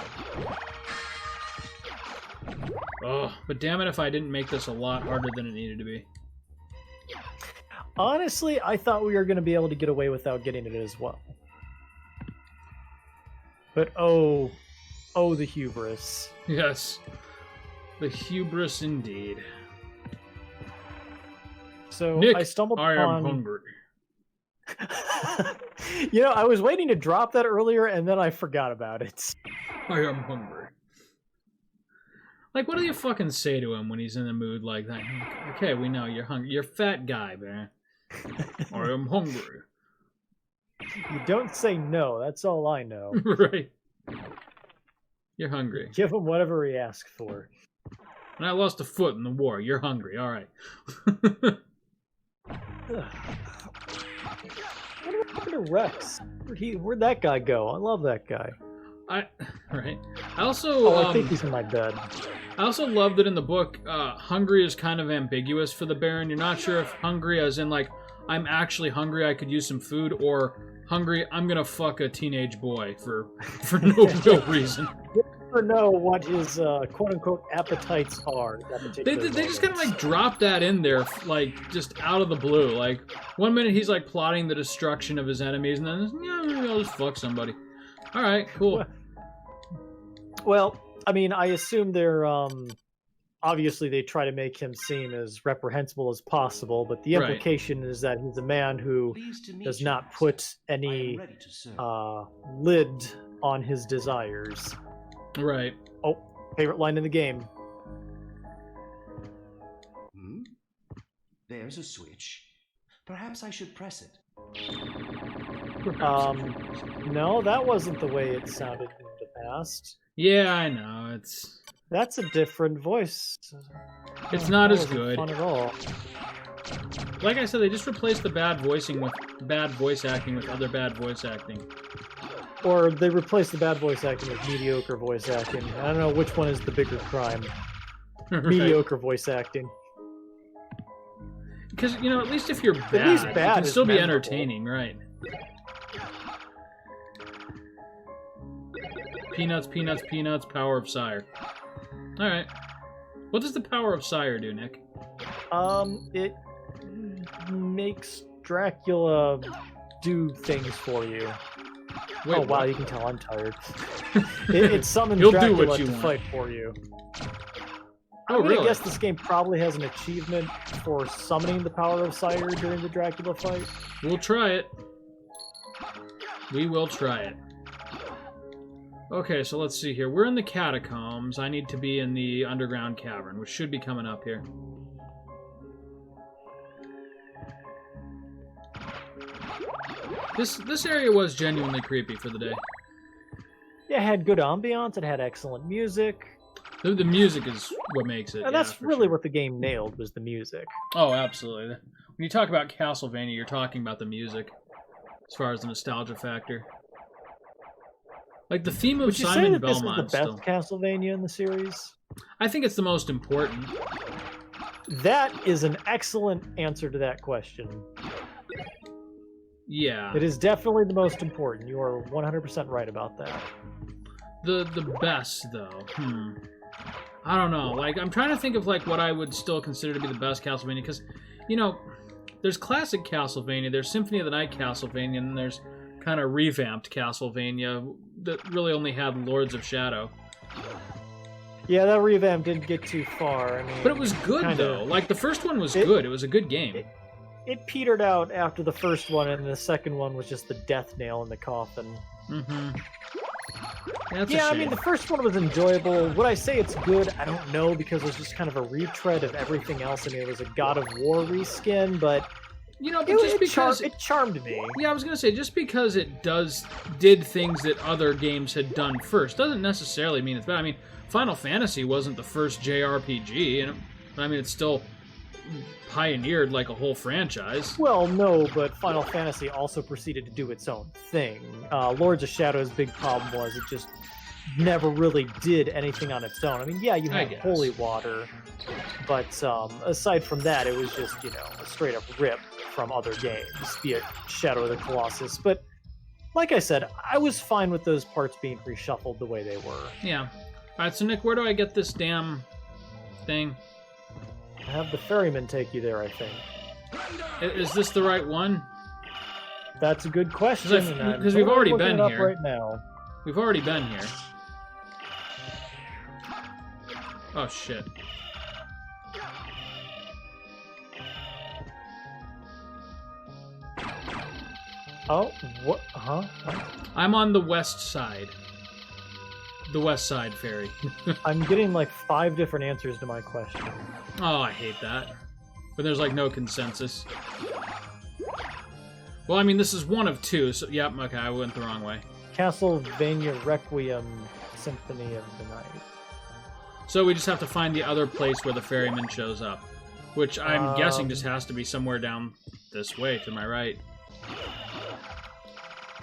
Oh, but damn it if I didn't make this a lot harder than it needed to be. Honestly, I thought we were going to be able to get away without getting it as well. But oh, the hubris. Yes. The hubris indeed. So Nick, I stumbled I upon... am hungry. You know, I was waiting to drop that earlier, and then I forgot about it. I am hungry. Like, what do you fucking say to him when he's in a mood like that? Okay, we know you're hungry. You're a fat guy, man. I am hungry. You don't say no. That's all I know. Right. You're hungry. Give him whatever he asks for. And I lost a foot in the war. You're hungry. All right. What happened to Rex? Where'd that guy go? I love that guy. Right. I also. I think he's in my bed. I also love that in the book, hungry is kind of ambiguous for the Baron. You're not sure if hungry as in, like, I'm actually hungry, I could use some food, or hungry, I'm gonna fuck a teenage boy for no real reason. You never know what his quote-unquote appetites are. They just kind of, like, drop that in there, like, just out of the blue. Like, one minute he's, like, plotting the destruction of his enemies, and then, yeah, maybe I'll just fuck somebody. Alright, cool. Well, I mean, I assume they're, obviously they try to make him seem as reprehensible as possible, but the implication is that he's a man who does not put any lid on his desires. Right. Oh, favorite line in the game. There's a switch. Perhaps I should press it. No, that wasn't the way it sounded in the past. Yeah, I know. That's a different voice. It's not that as wasn't good. Fun at all. Like I said, they just replaced the bad voicing with bad voice acting with other bad voice acting. Or they replaced the bad voice acting with mediocre voice acting. I don't know which one is the bigger crime. Right. Mediocre voice acting. Because, you know, at least if you're bad, At least it bad can is still be memorable. entertaining, right? Peanuts, peanuts, peanuts, power of sire. Alright. What does the power of sire do, Nick? It makes Dracula do things for you. Wait, oh, wow, what? you can tell I'm tired. it summons He'll do Dracula what you to want. fight for you. Oh, I'm gonna really? guess this game probably has an achievement for summoning the power of Sire during the Dracula fight. We'll try it. We will try it. Okay, so let's see here. We're in the catacombs. I need to be in the underground cavern, which should be coming up here. This area was genuinely creepy for the day. Yeah, it had good ambiance, it had excellent music. The music is what makes it. And yeah, that's for really sure. what the game nailed, was the music. Oh, absolutely. When you talk about Castlevania, you're talking about the music, as far as the nostalgia factor. Like the theme of Would you say Simon that this is the Belmont. best Castlevania in the series? I think it's the most important. That is an excellent answer to that question. Yeah. It is definitely the most important. You are 100% right about that. The best though. I don't know. Like I'm trying to think of like what I would still consider to be the best Castlevania, because, you know, there's classic Castlevania, there's Symphony of the Night Castlevania, and there's kind of revamped Castlevania that really only had Lords of Shadow. Yeah, that revamp didn't get too far. I mean, But it was good though. Like the first one was good. It was a good game. It petered out after the first one, and the second one was just the death nail in the coffin. Mm-hmm. That's a Yeah, I shame. mean, the first one was enjoyable. Would I say it's good? I don't know, because it was just kind of a retread of everything else. I mean, it was a God of War reskin, but you know, but just because it charmed me. Yeah, I was gonna say, just because it did things that other games had done first doesn't necessarily mean it's bad. I mean, Final Fantasy wasn't the first JRPG, but I mean, it's still pioneered like a whole franchise. Well, no, but Final Fantasy also proceeded to do its own thing. Lords of Shadow's big problem was it just never really did anything on its own. I mean, yeah, you had Holy Water, but aside from that, it was just, a straight up rip from other games, be it Shadow of the Colossus. But like I said, I was fine with those parts being reshuffled the way they were. Yeah. All right, so Nick, where do I get this damn thing? Have the ferryman take you there, I think. Is this the right one? That's a good question. Because we've already been here. Right now. We've already been here. Oh, shit. Oh, what? Huh? I'm on the west side. The west side ferry. I'm getting like 5 different answers to my question. Oh, I hate that. But there's like no consensus. Well, I mean, this is one of 2, so yep, okay, I went the wrong way. Castlevania Requiem Symphony of the Night. So we just have to find the other place where the ferryman shows up. Which I'm guessing just has to be somewhere down this way, to my right.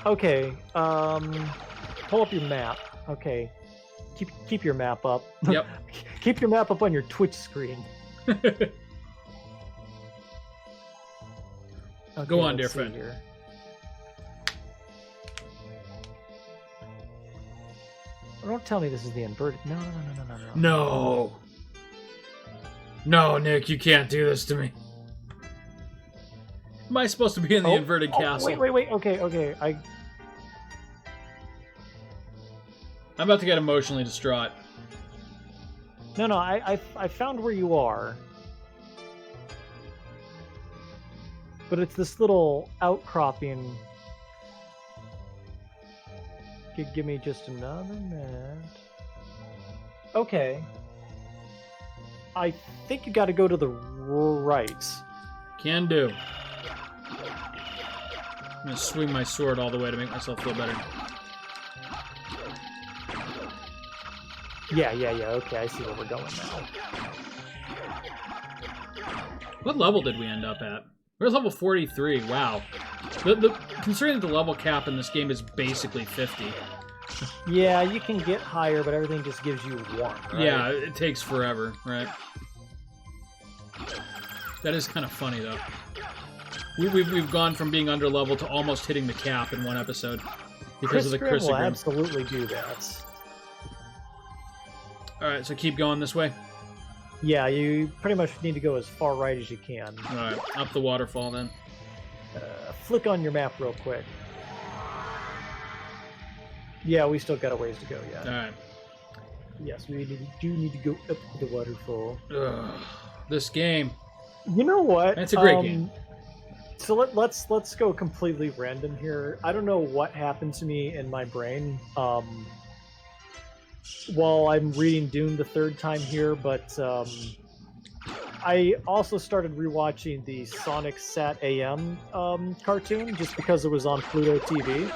Okay, pull up your map. Okay. Keep your map up. Yep. Keep your map up on your Twitch screen. Okay, go on, dear friend. Here. Don't tell me this is the inverted. No. No. No, Nick, you can't do this to me. Am I supposed to be in the inverted castle? Wait. Okay. I'm about to get emotionally distraught. No, I found where you are. But it's this little outcropping. Give me just another minute. Okay. I think you got to go to the right. Can do. I'm going to swing my sword all the way to make myself feel better. Yeah. Okay, I see where we're going now. What level did we end up at? We're at level 43. Wow. Considering that the level cap in this game is basically 50. Yeah, you can get higher, but everything just gives you 1. Right? Yeah, it takes forever, right? That is kind of funny, though. We've gone from being under level to almost hitting the cap in one episode because of the Chris will Grimm. Absolutely do that. All right, so keep going this way. Yeah, you pretty much need to go as far right as you can. All right, up the waterfall then. Flick on your map real quick. Yeah, we still got a ways to go, yeah. All right. Yes, we do need to go up the waterfall. Ugh, this game. You know what? It's a great game. So let's go completely random here. I don't know what happened to me in my brain while I'm reading Dune the 3rd time here, but I also started rewatching the Sonic Sat AM cartoon just because it was on Pluto TV.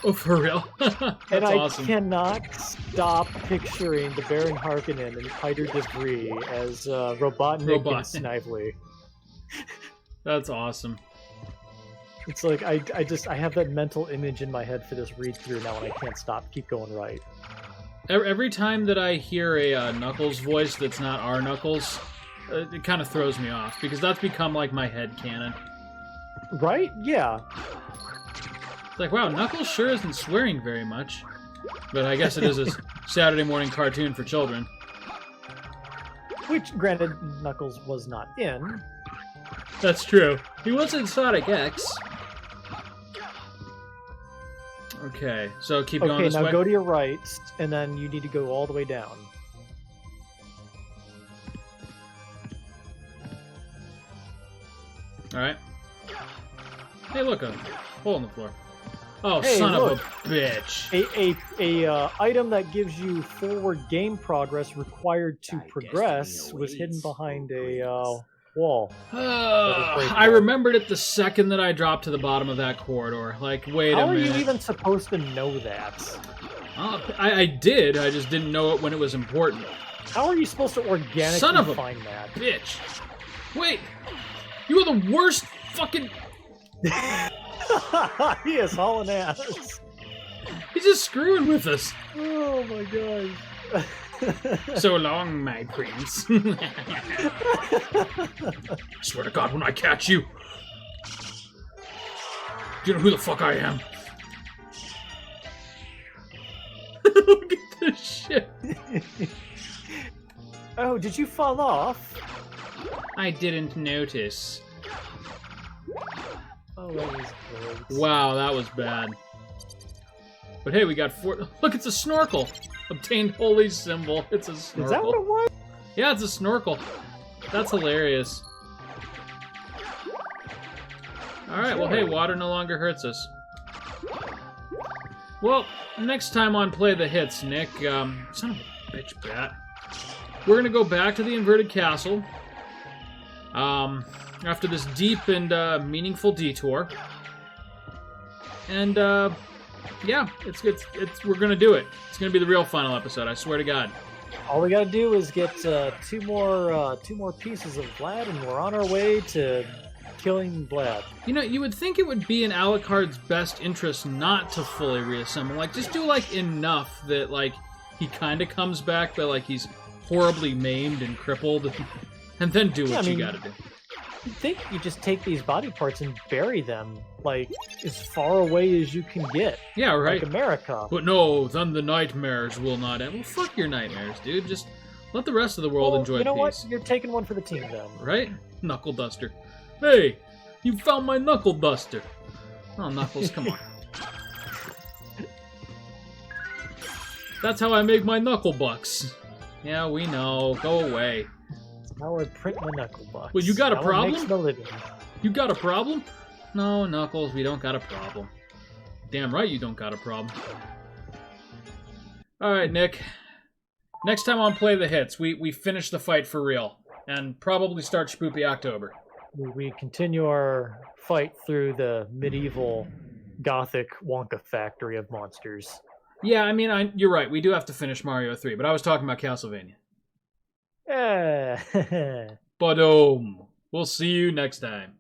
Oh, for real? And I awesome. cannot stop picturing the Baron Harkonnen and Piter DeVries as Robotnik and Snively. That's awesome. It's like I have that mental image in my head for this read through now, and I can't stop. Keep going right. Every time that I hear a Knuckles voice that's not our Knuckles, it kind of throws me off because that's become like my headcanon. Right? Yeah. It's like, wow, Knuckles sure isn't swearing very much, but I guess it is a Saturday morning cartoon for children. Which, granted, Knuckles was not in. That's true. He was in Sonic X. Okay, so keep going this way. Okay, now go to your right, and then you need to go all the way down. Alright. Hey, look, a hole in the floor. Oh, Hey, son look. of a bitch. A item that gives you forward game progress required to progress was hidden behind a wall. I remembered it the second that I dropped to the bottom of that corridor. Like, wait How a minute. are you even supposed to know that? I did, I just didn't know it when it was important. How are you supposed to organically Son of a find that? bitch. Wait! You are the worst fucking... He is hauling ass. He's just screwing with us. Oh my gosh. So long, my prince. Swear to God, when I catch you. Do you know who the fuck I am? Look at this shit. Oh, did you fall off? I didn't notice. Oh, that was great. Wow, that was bad. But hey, we got 4. Look, it's a snorkel. Obtained holy symbol. It's a snorkel. Is that what it was? Yeah, it's a snorkel. That's hilarious. Alright, well hey, water no longer hurts us. Well, next time on Play the Hits, Nick, son of a bitch bat, we're gonna go back to the inverted castle. After this deep and meaningful detour. And yeah, we're gonna do it. It's gonna be the real final episode, I swear to God. All we gotta do is get two more pieces of Vlad, and we're on our way to killing Vlad. You know, you would think it would be in Alucard's best interest not to fully reassemble. Like, just do, like, enough that, like, he kind of comes back, but, like, he's horribly maimed and crippled. And then do what you gotta do. You'd think you just take these body parts and bury them, like, as far away as you can get. Yeah, right. Like America. But no, then the nightmares will not end. Well, fuck your nightmares, dude. Just let the rest of the world enjoy you know peace. what? You're taking one for the team, then. Right? Knuckle duster. Hey, you found my knuckle duster. Oh, Knuckles, come on. That's how I make my knuckle bucks. Yeah, we know. Go away. Now I print my knuckle bucks. Well, you got a That one problem? makes no living. You got a problem? No, Knuckles, we don't got a problem. Damn right you don't got a problem. Alright, Nick. Next time on Play the Hits, we finish the fight for real. And probably start Spoopy October. We continue our fight through the medieval gothic Wonka factory of monsters. Yeah, I mean, you're right. We do have to finish Mario 3, but I was talking about Castlevania. Eh. But we'll see you next time.